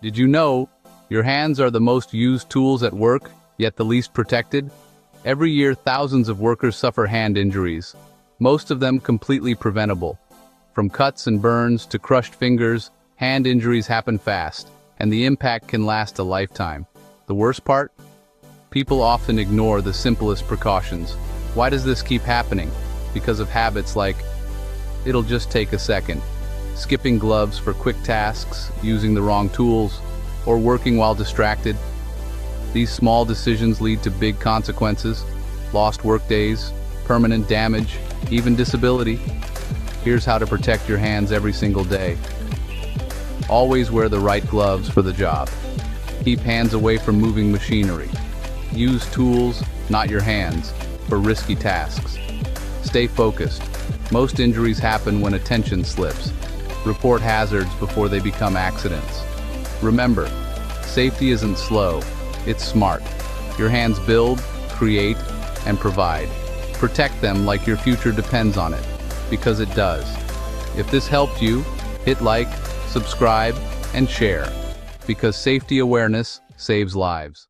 Did you know your hands are the most used tools at work, yet the least protected? Every year, thousands of workers suffer hand injuries, most of them completely preventable. From cuts and burns to crushed fingers, hand injuries happen fast, and the impact can last a lifetime. The worst part? People often ignore the simplest precautions. Why does this keep happening? Because of habits like, it'll just take a second, skipping gloves for quick tasks, using the wrong tools, or working while distracted. These small decisions lead to big consequences: lost workdays, permanent damage, even disability. Here's how to protect your hands every single day. Always wear the right gloves for the job. Keep hands away from moving machinery. Use tools, not your hands, for risky tasks. Stay focused. Most injuries happen when attention slips. Report hazards before they become accidents. Remember, safety isn't slow, it's smart. Your hands build, create, and provide. Protect them like your future depends on it, because it does. If this helped you, hit like, subscribe, and share, because safety awareness saves lives.